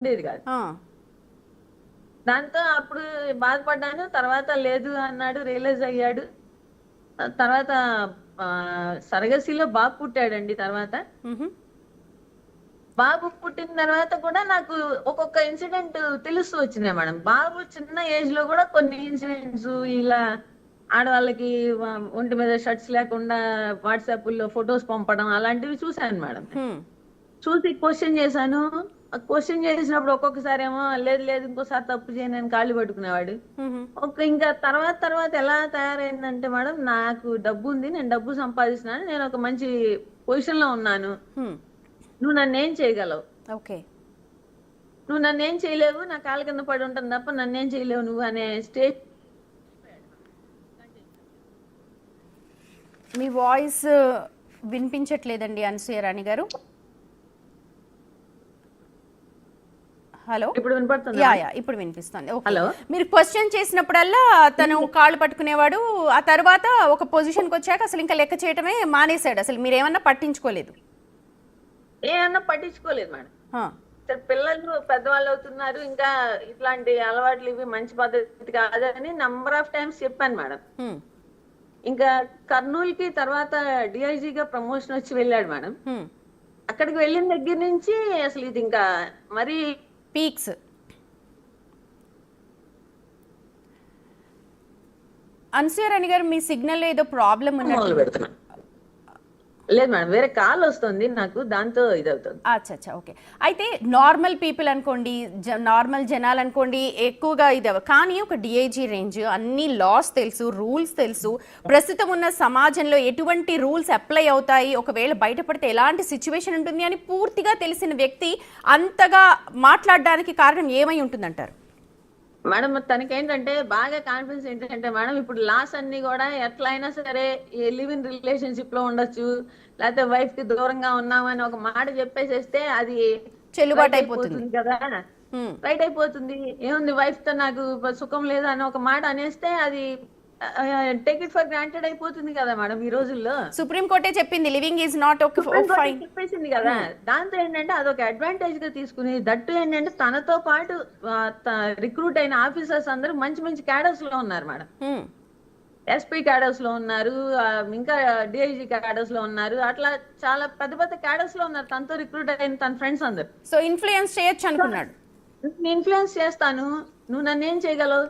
ఉండేది కాదు. ఆ, దాంతో అప్పుడు బాధపడ్డాను. తర్వాత లేదు అన్నాడు, రియలైజ్ అయ్యాడు. తర్వాత సరగసిలో బాబు పుట్టాడండి. తర్వాత మ్హూ, బాబు పుట్టిన తర్వాత కూడా నాకు ఒక్కొక్క ఇన్సిడెంట్ తెలుస్తూ వచ్చినాయి మేడం. బాబు చిన్న ఏజ్ లో కూడా కొన్ని ఇన్సిడెంట్స్ ఇలా ఆడవాళ్ళకి ఒంటి మీద షర్ట్స్ లేకుండా వాట్సాప్ లో ఫొటోస్ పంపడం అలాంటివి చూశాను మేడం. హ్మ్, చూసి క్వశ్చన్ చేశాను. క్వశ్చన్ చేసినప్పుడు ఒక్కొక్కసారి ఏమో లేదు లేదు ఇంకోసారి తప్పు చేయను అని కాళ్ళు పట్టుకునేవాడు. మ్హూ, ఇంకా తర్వాత తర్వాత ఎలా తయారైందంటే మేడం, నాకు డబ్బు ఉంది, నేను డబ్బు సంపాదిస్తున్నాను, నేను ఒక మంచి పొజిషన్ లో ఉన్నాను, హ్మ్, నువ్వు నన్ను ఏం చేయగలవు, ఓకే. నువ్వు నన్ను ఏం చేయలేవు, నా కాళ్ళ కింద పడి ఉంటాను తప్ప నన్నేం చేయలేవు నువ్వు అనే స్టేజ్. మీ వాయిస్ వినిపించట్లేదండి అనసూయ రాణి గారు. హలో. ఇప్పుడు వినపడుతుంది. యా యా ఇప్పుడు వినిపిస్తుంది. ఓకే. హలో. మీరు క్వశ్చన్ చేసినప్పుడల్లా తను కాళ్ళు పట్టుకునేవాడు. ఆ తర్వాత ఒక పొజిషన్కి వచ్చాక అసలు ఇంకా లెక్క చేయటమే మానేశాడు. అసలు మీరేమన్నా పట్టించుకోలేదు. ఏమన్నా పట్టించుకోలేదు మేడం. హా, పిల్లలు పెద్దవాళ్ళు అవుతున్నారు, ఇంకా ఇట్లాంటి అలవాట్లు ఇవి మంచి పద్ధతి కాదని నంబర్ ఆఫ్ టైమ్స్ చెప్పాను మేడం. హ్మ్, ఇంకా కర్నూలుకి తర్వాత డిఐజీగా ప్రమోషన్ వచ్చి వెళ్ళాడు మేడం. హ్మ్. అక్కడికి వెళ్ళిన దగ్గర నుంచి అసలు ఇది ఇంకా మరి పీక్స్. అనసూయ రాణి గారు, మీ సిగ్నల్ ఏదో ప్రాబ్లం మొదలు ఉన్నట్టు. పెడుతున్నా. లేదు మేడం, వేరే కాల్ వస్తుంది నాకు, దాంతో ఇదవుతుంది. అచ్చా, ఓకే. అయితే నార్మల్ పీపుల్ అనుకోండి, నార్మల్ జనాలు అనుకోండి, ఎక్కువగా ఇది కానీ ఒక డిఐజీ రేంజ్, అన్ని లాస్ తెలుసు, రూల్స్ తెలుసు, ప్రస్తుతం ఉన్న సమాజంలో ఎటువంటి రూల్స్ అప్లై అవుతాయి, ఒకవేళ బయటపడితే ఎలాంటి సిచ్యువేషన్ ఉంటుంది అని పూర్తిగా తెలిసిన వ్యక్తి అంతగా మాట్లాడడానికి కారణం ఏమై ఉంటుందంటారు? మేడం తనకేంటంటే బాగా కాన్ఫిడెన్స్ ఏంటంటే మేడం, ఇప్పుడు లాస్ అన్ని కూడా ఎట్లా అయినా సరే లివ్ ఇన్ రిలేషన్షిప్ లో ఉండొచ్చు, లేకపోతే వైఫ్ కి దూరంగా ఉన్నామని ఒక మాట చెప్పేసేస్తే అది చెల్లుబాటు రైట్ అయిపోతుంది. అయిపోతుంది కదా. రైట్ అయిపోతుంది, ఏముంది వైఫ్ తో నాకు సుఖం లేదు అని ఒక మాట అనేస్తే అది టేక్ ఇట్ ఫర్ గ్రాంటెడ్ అయిపోతుంది కదా మేడం ఈ రోజుల్లో. సుప్రీం కోర్టే చెప్పింది living is not okay supreme court fine. చెప్పేసింది కదా. దాంతో ఏంటంటే అదొక అడ్వాంటేజ్ గా తీసుకుని, దట్టు ఏంటంటే తనతో పాటు రిక్రూట్ అయిన ఆఫీసర్స్ అందరూ మంచి మంచి క్యాడర్స్ లో ఉన్నారు మేడం. ఎస్పీ క్యాడర్స్ లో ఉన్నారు, ఇంకా డిఐజీ క్యాడర్స్ లో ఉన్నారు, అట్లా చాలా పెద్ద పెద్ద క్యాడర్స్ లో ఉన్నారు తనతో రిక్రూట్ అయిన తన ఫ్రెండ్స్ అందరు. సో ఇన్ఫ్లుయెన్స్ చేయొచ్చు అనుకున్నాడు. నేను ఇన్ఫ్లుయెన్స్ చేస్తాను, నువ్వు నన్ను ఏం చేయగలవు,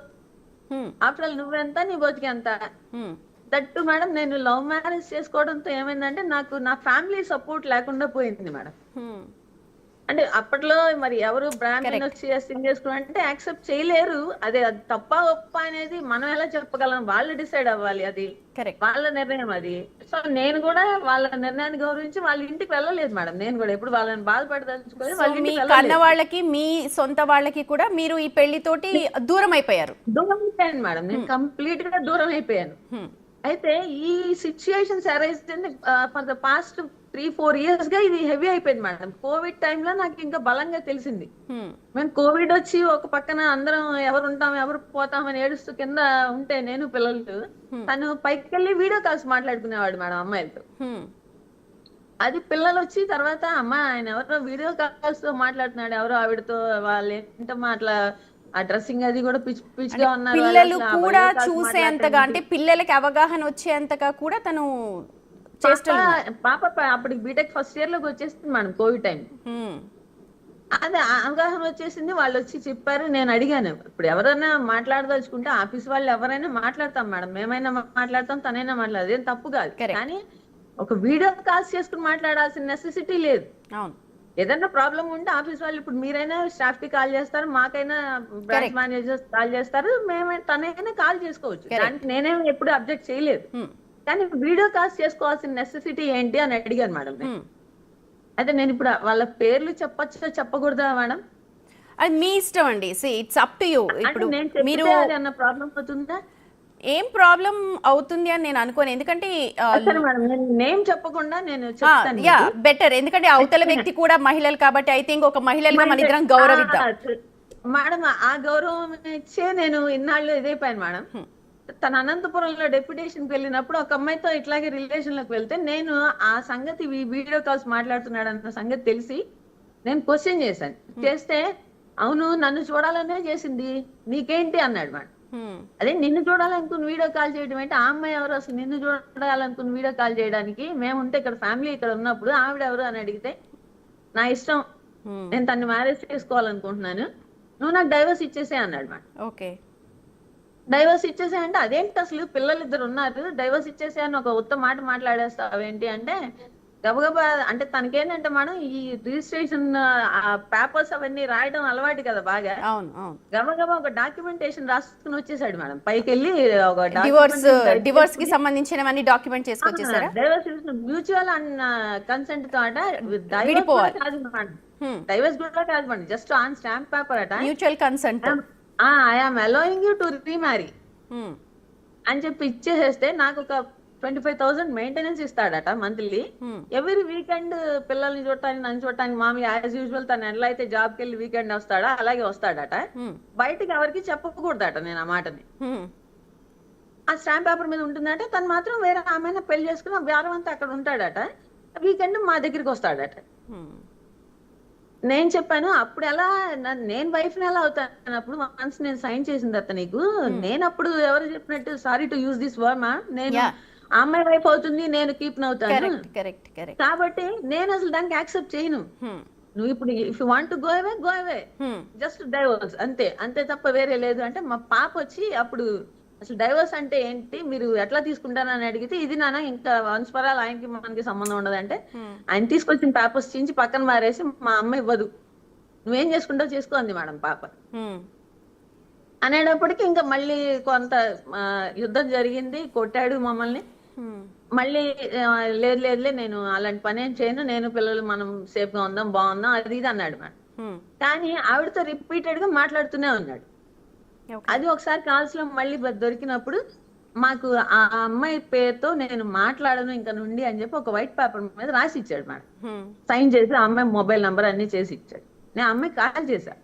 ఆఫ్టర్ ఆల్ నువ్వెంత నీ బతికెంత. దట్టు మేడం నేను లవ్ మ్యారేజ్ చేసుకోవడంతో ఏమైందంటే నాకు నా ఫ్యామిలీ సపోర్ట్ లేకుండా పోయింది మేడం. అంటే అప్పట్లో మరి ఎవరు బ్రాహ్మణ్ వచ్చి చేసుకున్నారంటే యాక్సెప్ట్ చేయలేరు. అది తప్ప ఒప్ప అనేది మనం ఎలా చెప్పగలం, వాళ్ళు డిసైడ్ అవ్వాలి, అది వాళ్ళ నిర్ణయం అది. సో నేను కూడా వాళ్ళ నిర్ణయాన్ని గౌరవించి వాళ్ళ ఇంటికి వెళ్ళలేదు మేడం. నేను కూడా ఎప్పుడు వాళ్ళని బాధపడదలుచుకొని వాళ్ళ ఇంటికి వెళ్ళలేదు. కన్న వాళ్ళకి మీ సొంత వాళ్ళకి కూడా మీరు ఈ పెళ్లితోటి దూరం అయిపోయారు? దూరం అయిపోయాను మేడం, నేను కంప్లీట్ గా దూరం అయిపోయాను. అయితే ఈ situations arise for the past 3-4 years గా ఇది హెవీ అయిపోయింది మేడం. కోవిడ్ టైంలో నాకు ఇంకా బలంగా తెలిసింది. మేము కోవిడ్ వచ్చి ఒక పక్కన అందరం ఎవరు ఉంటాం ఎవరు పోతాం అని ఏడుస్తూ కింద ఉంటే నేను పిల్లలు, తను పైకి వెళ్ళి వీడియో కాల్స్ మాట్లాడుకునేవాడు మేడం అమ్మాయిలతో. అది పిల్లలు వచ్చి తర్వాత అమ్మ ఆయన ఎవరో వీడియో కాల్స్ తో మాట్లాడుతున్నాడు, ఎవరో ఆవిడతో, వాళ్ళు ఏంటమ్మా అట్లా ఆ డ్రెస్సింగ్ అది కూడా పిచ్చి పిచ్చిగా ఉన్నారు. పిల్లలు కూడా చూసేంతగా, అంటే పిల్లలకి అవగాహన వచ్చేంతగా కూడా తను పాప అప్పటికి బీటెక్ ఫస్ట్ ఇయర్ లోకి వచ్చేసింది మేడం కోవిడ్ టైం. అదే అవగాహన వచ్చేసింది, వాళ్ళు వచ్చి చెప్పారు. నేను అడిగాను, ఇప్పుడు ఎవరైనా మాట్లాడదలుచుకుంటే ఆఫీస్ వాళ్ళు ఎవరైనా మాట్లాడతాం మేడం, మేమైనా మాట్లాడతాం, తనైనా మాట్లాడదు, ఏం తప్పు కాదు. కానీ ఒక వీడియో కాల్స్ చేసుకుని మాట్లాడాల్సిన నెసెసిటీ లేదు. ఏదన్నా ప్రాబ్లం ఉంటే ఆఫీస్ వాళ్ళు, ఇప్పుడు మీరైనా స్టాఫ్ కి కాల్ చేస్తారు, మాకైనా బ్రాంచ్ మేనేజర్స్ కాల్ చేస్తారు, తనైనా కాల్ చేసుకోవచ్చు, దానికి నేనేం ఎప్పుడు అబ్జెక్ట్ చేయలేదు. కానీ వీడియో కాల్స్ చేసుకోవాల్సిన నెసెసిటీ ఏంటి అని అడిగాను మేడం. అయితే నేను ఇప్పుడు వాళ్ళ పేర్లు చెప్పచ్చా చెప్పకూడదా మేడం? అది మీ ఇష్టం అండి. It's up to you. ఇప్పుడు మీరు అన్న ప్రాబ్లం అవుతుందా? ఏం ప్రాబ్లం అవుతుంది అని నేను అనుకోను, ఎందుకంటే నేమ్ చెప్పకుండా నేను చెప్తాను. యా బెటర్, ఎందుకంటే అవతల వ్యక్తి కూడా మహిళలు కాబట్టి ఐ థింక్ ఒక మహిళలుగా మన ఇద్దరం గౌరవిద్దాం మేడం. ఆ గౌరవం ఇచ్చే నేను ఇన్నాళ్ళు ఇదైపోయాను మేడం. తన అనంతపురంలో డెప్యుటేషన్కి వెళ్ళినప్పుడు ఒక అమ్మాయితో ఇట్లాగే రిలేషన్ లోకి వెళ్తే నేను ఆ సంగతి వీడియో కాల్స్ మాట్లాడుతున్నాడు అన్న సంగతి తెలిసి నేను క్వశ్చన్ చేశాను. చేస్తే అవును నన్ను చూడాలనే చేసింది, నీకేంటి అన్నాడు మేడం. హ్మ్. అదే నిన్ను చూడాలనుకుని వీడియో కాల్ చేయడం ఏంటి, ఆ అమ్మాయి ఎవరు అసలు నిన్ను చూడాలనుకుని వీడియో కాల్ చేయడానికి, మేముంటే ఇక్కడ ఫ్యామిలీ ఇక్కడ ఉన్నప్పుడు ఆవిడ ఎవరు అని అడిగితే, నా ఇష్టం, హ్మ్. నేను తన్ని మ్యారేజ్ చేసుకోవాలనుకుంటున్నాను, నువ్వు నాకు డైవర్స్ ఇచ్చేసే అన్నాడు మేడం. ఓకే. డైవర్స్ ఇచ్చేసే అంటే అదేంటి అసలు పిల్లలు ఇద్దరు ఉన్నారు, డైవర్స్ ఇచ్చేసే అని ఒక ఉత్తమ మాట మాట్లాడేస్తావు ఏంటి అంటే, గబగబా అంటే తనకేంటంటే మనం ఈ రిజిస్ట్రేషన్ పేపర్స్ అవన్నీ రాయడం అలవాటు కదా బాగా. అవును. అవును. గబగబా ఒక డాక్యుమెంటేషన్ రాసుకుని వచ్చేసాడు మేడం, పైకి వెళ్ళి ఒక డివోర్స్ కి సంబంధించినవన్నీ డాక్యుమెంట్ చేసుకొచ్చేసారా? డైవర్స్ మ్యూచువల్ అండ్ కన్సెంట్ తో అట, డైవర్స్ విడిపోవాలి. కాదు మేడం, డైవర్స్ కూడా కాదు madam, just on stamp paper అట, mutual consent. I'm allowing you to remarry అని చెప్పి ఇచ్చేసేస్తే నాకు ఒక 25,000 మెయింటెనెన్స్ ఇస్తాడట మంత్లీ. ఎవ్రీ వీకెండ్ పిల్లల్ని చూడటానికి నన్ను చూడటానికి మామూలు యాజ్ యూజువల్ తను ఎలా అయితే జాబ్కి వెళ్ళి వీకెండ్ వస్తాడో అలాగే వస్తాడట. బయటకి ఎవరికి చెప్పకూడదట నేను ఆ మాటని. ఆ స్టాంప్ పేపర్ మీద ఉంటుందంటే తను మాత్రం వేరే ఆమె పెళ్లి చేసుకుని వారం అంతా అక్కడ ఉంటాడట, వీకెండ్ మా దగ్గరికి వస్తాడట. నేను చెప్పాను అప్పుడు ఎలా నేను వైఫ్ ని ఎలా అవుతాను, అప్పుడు వన్స్ నేను సైన్ చేసింది అత్త నీకు, నేను అప్పుడు ఎవరు చెప్పినట్టు sorry to use this word మా, నేను ఆ అమ్మాయి వైఫ్ అవుతుంది, నేను కీప్ అవుతాను, కాబట్టి నేను అసలు దానికి యాక్సెప్ట్ చేయను. నువ్వు ఇప్పుడు if you want to go away just divorce అంతే, అంతే తప్ప వేరే లేదు అంటే, మా పాప వచ్చి అప్పుడు అసలు డైవర్స్ అంటే ఏంటి మీరు ఎట్లా తీసుకుంటారని అడిగితే, ఇది నాన్న ఇంకా వంశపరాలు ఆయనకి మనకి సంబంధం ఉండదంటే, ఆయన తీసుకొచ్చిన పేపర్స్ చించి పక్కన మారేసి మా అమ్మ ఇవ్వదు, నువ్వేం చేసుకుంటావు చేసుకో అంది మేడం పాప. అనేటప్పటికి ఇంకా మళ్ళీ కొంత యుద్ధం జరిగింది, కొట్టాడు మమ్మల్ని. మళ్ళీ లేదు లేదులే నేను అలాంటి పని ఏం చేయను, నేను పిల్లలు మనం సేఫ్ గా ఉందాం బాగుందాం అది ఇది అన్నాడు మేడం. కానీ ఆవిడతో రిపీటెడ్ గా మాట్లాడుతూనే ఉన్నాడు. అది ఒకసారి కాల్స్ లో మళ్ళీ దొరికినప్పుడు మాకు ఆ అమ్మాయి పేరుతో నేను మాట్లాడను ఇంకా నుండి అని చెప్పి ఒక వైట్ పేపర్ మీద రాసి ఇచ్చాడు మేడం, సైన్ చేసి ఆ అమ్మాయి మొబైల్ నంబర్ అన్ని చేసి ఇచ్చాడు. నేను అమ్మాయి కాల్ చేశా,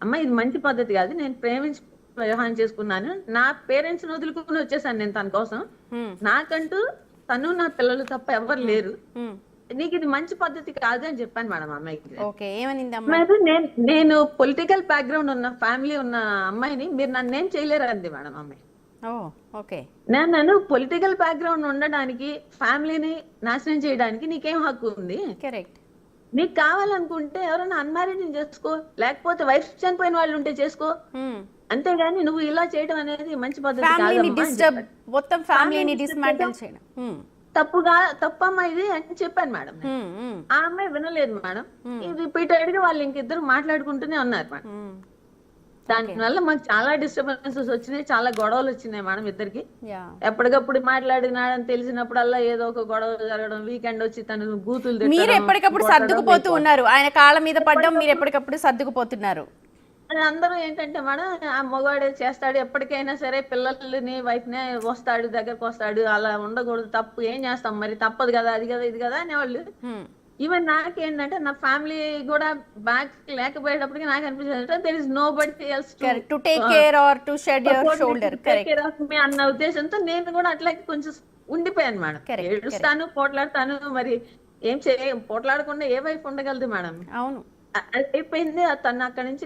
అమ్మాయి ఇది మంచి పద్ధతి కాదు, నేను ప్రేమించి వ్యవహారం చేసుకున్నాను, నా పేరెంట్స్ ని వదులుకుని వచ్చేసాను నేను తన కోసం, నాకంటూ తను నా పిల్లలు తప్ప ఎవరు లేరు, నీకు ఇది మంచి పద్ధతి కాదు అని చెప్పాను మేడం అమ్మాయికి. నేను పొలిటికల్ బ్యాక్గ్రౌండ్ ఉన్న ఫ్యామిలీ ఉన్న అమ్మాయిని మీరు నన్ను ఏం చేయలేరు అంది మేడం అమ్మాయి. నేను పొలిటికల్ బ్యాక్గ్రౌండ్ ఉండడానికి ఫ్యామిలీని నాశనం చేయడానికి నీకేం హక్కు ఉంది, నీకు కావాలనుకుంటే ఎవరైనా అన్మ్యారీడ్ చేసుకో, లేకపోతే వైఫ్ చనిపోయిన వాళ్ళు ఉంటే చేసుకో, అంతేగాని నువ్వు ఇలా చేయడం అనేది మంచి పద్ధతి తప్పమ్మా ఇది అని చెప్పాను మేడం. ఆ అమ్మాయి వినలేదు మేడం, రిపీటెడ్ గా వాళ్ళు ఇంకిద్దరు మాట్లాడుకుంటూనే ఉన్నారు మేడం. దానివల్ల మాకు చాలా డిస్టర్బెన్సెస్ వచ్చినాయి, చాలా గొడవలు వచ్చినాయి మేడం ఇద్దరికి. ఎప్పటికప్పుడు మాట్లాడినాడని తెలిసినప్పుడల్లా ఏదో ఒక గొడవ జరగడం, వీకెండ్ వచ్చి తను బూతులు మీరు ఎప్పటికప్పుడు సర్దుకుపోతూ ఉన్నారు, ఆయన కాళ్ళ మీద పడ్డం మీరు ఎప్పటికప్పుడు సర్దుకుపోతున్నారు. అందరూ ఏంటంటే మేడం ఆ మగవాడే చేస్తాడు ఎప్పటికైనా సరే, పిల్లల్ని వైఫ్ నే వస్తాడు దగ్గరకు వస్తాడు, అలా ఉండకూడదు, తప్పు ఏం చేస్తాం మరి తప్పదు కదా, అది కదా ఇది కదా అనేవాళ్ళు. ఈవెన్ నాకేంటంటే నా ఫ్యామిలీ కూడా బ్యాక్ లేకపోయేటప్పటికి నాకు అనిపించింది there is nobody else to take care or to shed your shoulder అన్న ఉద్దేశంతో నేను కూడా అట్లాగే కొంచెం ఉండిపోయాను మేడం. ఏడుస్తాను, పోట్లాడతాను, మరి ఏం పోట్లాడకుండా ఏ వైఫ్ ఉండగలదు మేడం. అవును అయిపోయింది. తను అక్కడి నుంచి